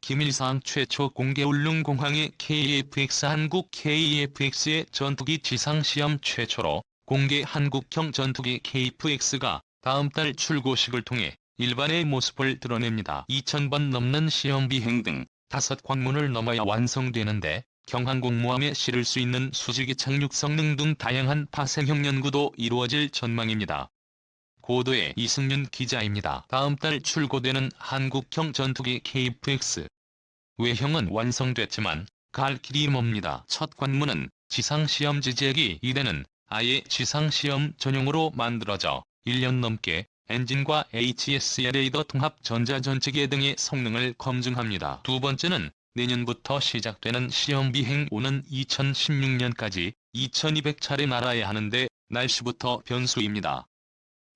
기밀사항 최초 공개 울릉공항의 KF-X 한국 KF-X의 전투기 지상시험 최초로 공개 한국형 전투기 KF-X가 다음 달 출고식을 통해 일반의 모습을 드러냅니다. 2000번 넘는 시험 비행 등 5관문을 넘어야 완성되는데 경항공모함에 실을 수 있는 수직이 착륙 성능 등 다양한 파생형 연구도 이루어질 전망입니다. 고도의 이승윤 기자입니다. 다음 달 출고되는 한국형 전투기 KF-X. 외형은 완성됐지만 갈 길이 멉니다. 첫 관문은 지상시험 지지액이 이대는 아예 지상시험 전용으로 만들어져 1년 넘게 엔진과 HSL 레이더 통합 전자전지계 등의 성능을 검증합니다. 두 번째는 내년부터 시작되는 시험 비행 오는 2016년까지 2200차례 날아야 하는데 날씨부터 변수입니다.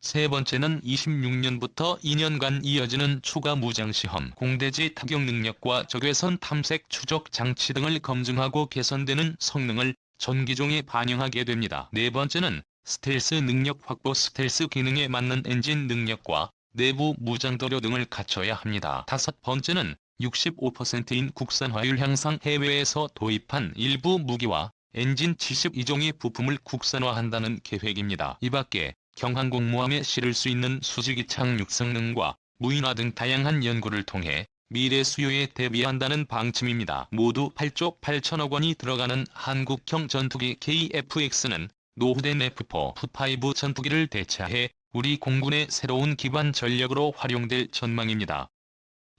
세 번째는 26년부터 2년간 이어지는 추가 무장시험, 공대지 타격 능력과 적외선 탐색 추적 장치 등을 검증하고 개선되는 성능을 전기종에 반영하게 됩니다. 네 번째는 스텔스 능력 확보, 스텔스 기능에 맞는 엔진 능력과 내부 무장도료 등을 갖춰야 합니다. 다섯 번째는 65%인 국산화율 향상, 해외에서 도입한 일부 무기와 엔진 72종의 부품을 국산화한다는 계획입니다. 이 밖에 경항공모함에 실을 수 있는 수직이 착륙 성능과 무인화 등 다양한 연구를 통해 미래 수요에 대비한다는 방침입니다. 모두 8조 8천억 원이 들어가는 한국형 전투기 KF-X는 노후된 F4, F5 전투기를 대체해 우리 공군의 새로운 기반 전력으로 활용될 전망입니다.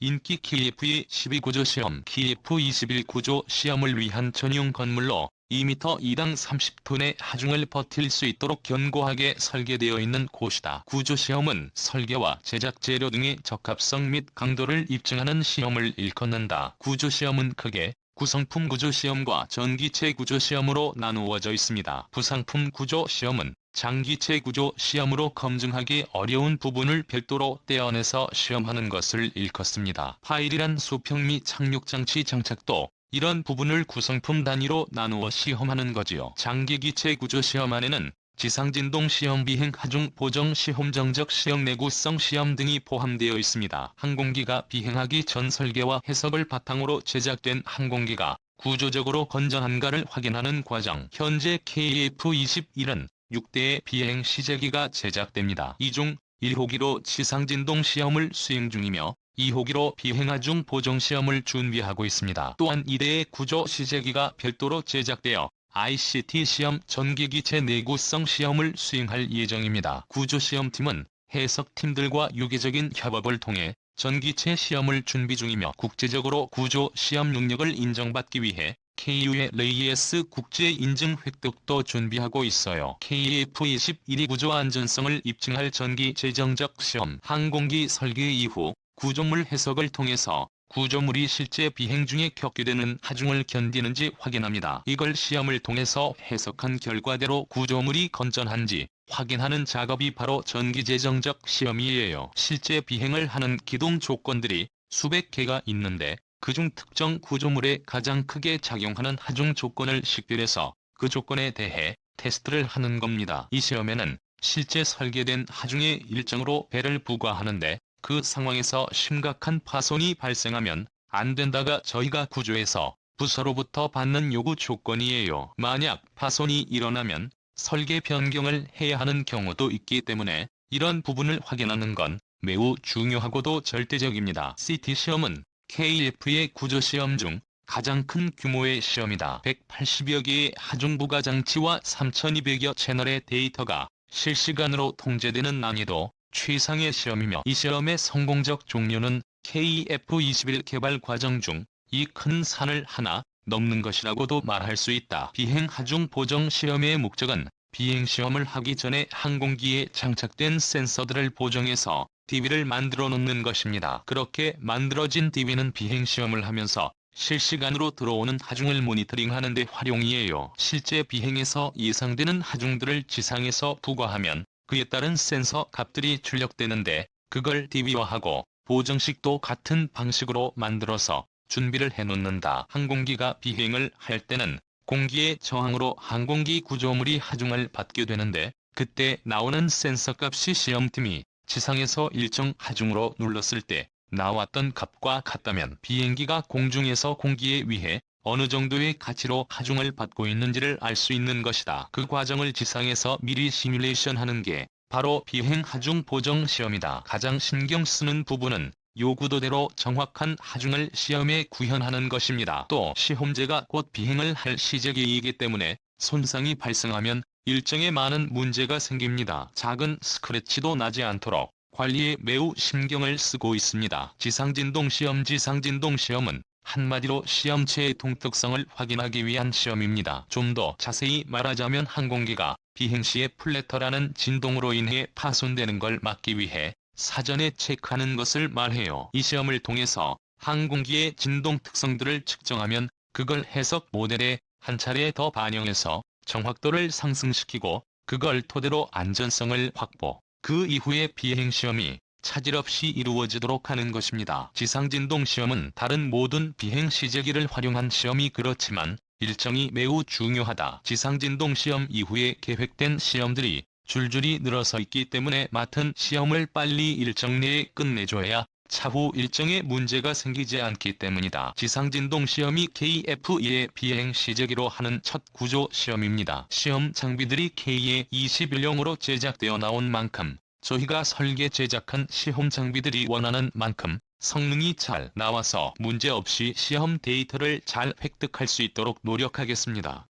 인기 KF-12 구조 시험, KF-21 구조 시험을 위한 전용 건물로 2m 2당 30톤의 하중을 버틸 수 있도록 견고하게 설계되어 있는 곳이다. 구조시험은 설계와 제작 재료 등의 적합성 및 강도를 입증하는 시험을 일컫는다. 구조시험은 크게 구성품 구조시험과 전기체 구조시험으로 나누어져 있습니다. 부상품 구조시험은 장기체 구조시험으로 검증하기 어려운 부분을 별도로 떼어내서 시험하는 것을 일컫습니다. 파일이란 수평 및 착륙장치 장착도 이런 부분을 구성품 단위로 나누어 시험하는 거지요. 장기기체 구조시험 안에는 지상진동 시험, 비행 하중 보정 시험, 정적 시험, 내구성 시험 등이 포함되어 있습니다. 항공기가 비행하기 전 설계와 해석을 바탕으로 제작된 항공기가 구조적으로 건전한가를 확인하는 과정. 현재 KF-21은 6대의 비행 시제기가 제작됩니다. 이 중 1호기로 지상진동 시험을 수행 중이며 2호기로 비행하중 보정시험을 준비하고 있습니다. 또한 2대의 구조 시제기가 별도로 제작되어 ICT 시험, 전기기체 내구성 시험을 수행할 예정입니다. 구조시험팀은 해석팀들과 유기적인 협업을 통해 전기체 시험을 준비 중이며 국제적으로 구조시험 능력을 인정받기 위해 KU의 레이에스 국제인증 획득도 준비하고 있어요. KF-21이 구조 안전성을 입증할 전기 재정적 시험, 항공기 설계 이후 구조물 해석을 통해서 구조물이 실제 비행 중에 겪게 되는 하중을 견디는지 확인합니다. 이걸 시험을 통해서 해석한 결과대로 구조물이 건전한지 확인하는 작업이 바로 전기 재정적 시험이에요. 실제 비행을 하는 기동 조건들이 수백 개가 있는데 그중 특정 구조물에 가장 크게 작용하는 하중 조건을 식별해서 그 조건에 대해 테스트를 하는 겁니다. 이 시험에는 실제 설계된 하중의 일정으로 배를 부과하는데 그 상황에서 심각한 파손이 발생하면 안 된다가 저희가 구조해서 부서로부터 받는 요구 조건이에요. 만약 파손이 일어나면 설계 변경을 해야 하는 경우도 있기 때문에 이런 부분을 확인하는 건 매우 중요하고도 절대적입니다. CT 시험은 KF의 구조시험 중 가장 큰 규모의 시험이다. 180여 개의 하중부가 장치와 3200여 채널의 데이터가 실시간으로 통제되는 난이도 최상의 시험이며 이 시험의 성공적 종료는 KF-21 개발 과정 중 이 큰 산을 하나 넘는 것이라고도 말할 수 있다. 비행 하중 보정 시험의 목적은 비행 시험을 하기 전에 항공기에 장착된 센서들을 보정해서 DB를 만들어 놓는 것입니다. 그렇게 만들어진 DB는 비행 시험을 하면서 실시간으로 들어오는 하중을 모니터링하는 데 활용이에요. 실제 비행에서 예상되는 하중들을 지상에서 부과하면 그에 따른 센서 값들이 출력되는데 그걸 DB화하고 보정식도 같은 방식으로 만들어서 준비를 해놓는다. 항공기가 비행을 할 때는 공기의 저항으로 항공기 구조물이 하중을 받게 되는데 그때 나오는 센서 값이 시험팀이 지상에서 일정 하중으로 눌렀을 때 나왔던 값과 같다면 비행기가 공중에서 공기에 의해 어느 정도의 가치로 하중을 받고 있는지를 알 수 있는 것이다. 그 과정을 지상에서 미리 시뮬레이션하는 게 바로 비행 하중 보정 시험이다. 가장 신경 쓰는 부분은 요구도대로 정확한 하중을 시험에 구현하는 것입니다. 또 시험제가 곧 비행을 할 시제기이기 때문에 손상이 발생하면 일정에 많은 문제가 생깁니다. 작은 스크래치도 나지 않도록 관리에 매우 신경을 쓰고 있습니다. 지상진동시험은 한마디로 시험체의 동특성을 확인하기 위한 시험입니다. 좀 더 자세히 말하자면 항공기가 비행 시에 플래터라는 진동으로 인해 파손되는 걸 막기 위해 사전에 체크하는 것을 말해요. 이 시험을 통해서 항공기의 진동 특성들을 측정하면 그걸 해석 모델에 한 차례 더 반영해서 정확도를 상승시키고 그걸 토대로 안전성을 확보, 그 이후에 비행시험이 차질 없이 이루어지도록 하는 것입니다. 지상진동시험은 다른 모든 비행 시제기를 활용한 시험이 그렇지만 일정이 매우 중요하다. 지상진동시험 이후에 계획된 시험들이 줄줄이 늘어서 있기 때문에 맡은 시험을 빨리 일정 내에 끝내줘야 차후 일정에 문제가 생기지 않기 때문이다. 지상진동시험이 KF-1의 비행 시제기로 하는 첫 구조 시험입니다. 시험 장비들이 KA-21형으로 제작되어 나온 만큼 저희가 설계 제작한 시험 장비들이 원하는 만큼 성능이 잘 나와서 문제없이 시험 데이터를 잘 획득할 수 있도록 노력하겠습니다.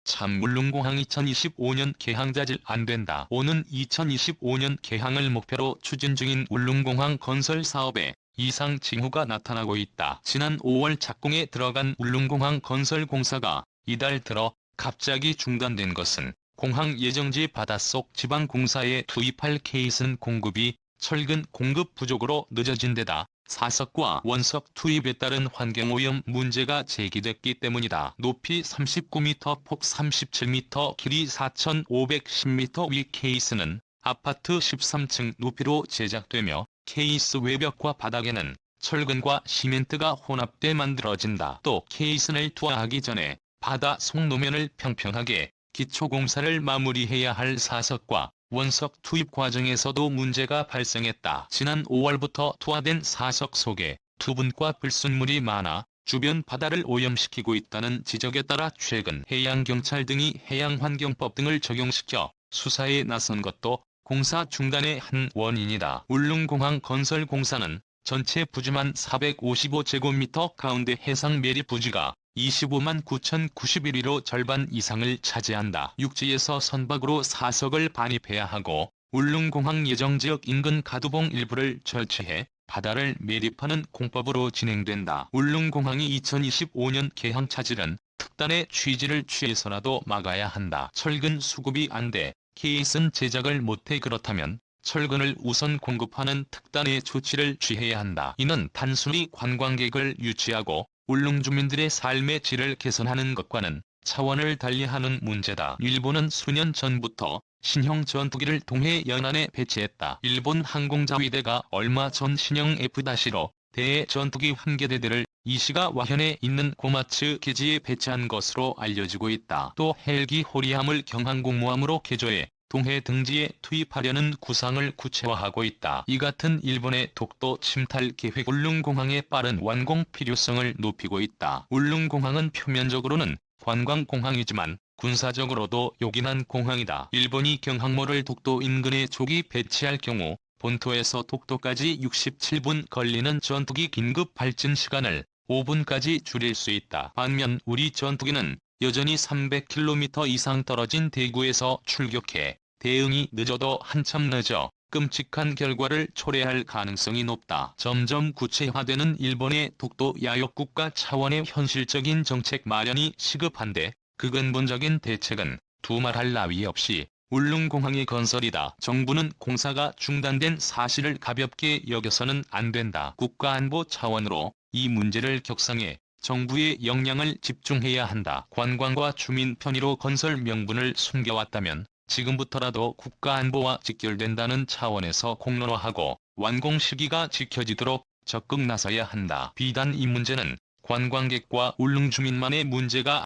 참 울릉공항 2025년 개항자질 안된다. 오는 2025년 개항을 목표로 추진 중인 울릉공항 건설 사업에 이상 징후가 나타나고 있다. 지난 5월 착공에 들어간 울릉공항 건설 공사가 이달 들어 갑자기 중단된 것은 공항 예정지 바닷속 지방공사에 투입할 케이슨 공급이 철근 공급 부족으로 늦어진 데다 사석과 원석 투입에 따른 환경오염 문제가 제기됐기 때문이다. 높이 39m, 폭 37m, 길이 4,510m 위 케이스는 아파트 13층 높이로 제작되며 케이스 외벽과 바닥에는 철근과 시멘트가 혼합돼 만들어진다. 또 케이슨을 투하하기 전에 바다 속 노면을 평평하게 기초공사를 마무리해야 할 사석과 원석 투입 과정에서도 문제가 발생했다. 지난 5월부터 투하된 사석 속에 투분과 불순물이 많아 주변 바다를 오염시키고 있다는 지적에 따라 최근 해양경찰 등이 해양환경법 등을 적용시켜 수사에 나선 것도 공사 중단의 한 원인이다. 울릉공항 건설 공사는 전체 부지만 455제곱미터 가운데 해상 매립 부지가 25만 9,091위로 절반 이상을 차지한다. 육지에서 선박으로 사석을 반입해야 하고 울릉공항 예정지역 인근 가두봉 일부를 설치해 바다를 매립하는 공법으로 진행된다. 울릉공항이 2025년 개항 차질은 특단의 취지를 취해서라도 막아야 한다. 철근 수급이 안 돼 케이슨 제작을 못해 그렇다면 철근을 우선 공급하는 특단의 조치를 취해야 한다. 이는 단순히 관광객을 유치하고 울릉 주민들의 삶의 질을 개선하는 것과는 차원을 달리하는 문제다. 일본은 수년 전부터 신형 전투기를 동해 연안에 배치했다. 일본 항공자위대가 얼마 전 신형 F-로 대해 전투기 한 개대들을 이시가 와현에 있는 고마츠 기지에 배치한 것으로 알려지고 있다. 또 헬기 호리함을 경항공모함으로 개조해 동해 등지에 투입하려는 구상을 구체화하고 있다. 이 같은 일본의 독도 침탈 계획 울릉공항의 빠른 완공 필요성을 높이고 있다. 울릉공항은 표면적으로는 관광공항이지만 군사적으로도 요긴한 공항이다. 일본이 경항모를 독도 인근에 조기 배치할 경우 본토에서 독도까지 67분 걸리는 전투기 긴급 발진 시간을 5분까지 줄일 수 있다. 반면 우리 전투기는 여전히 300km 이상 떨어진 대구에서 출격해 대응이 늦어도 한참 늦어 끔찍한 결과를 초래할 가능성이 높다. 점점 구체화되는 일본의 독도 야욕 국가 차원의 현실적인 정책 마련이 시급한데 그 근본적인 대책은 두말할 나위 없이 울릉공항의 건설이다. 정부는 공사가 중단된 사실을 가볍게 여겨서는 안 된다. 국가안보 차원으로 이 문제를 격상해 정부의 역량을 집중해야 한다. 관광과 주민 편의로 건설 명분을 숨겨왔다면 지금부터라도 국가안보와 직결된다는 차원에서 공론화하고 완공 시기가 지켜지도록 적극 나서야 한다. 비단 이 문제는 관광객과 울릉 주민만의 문제가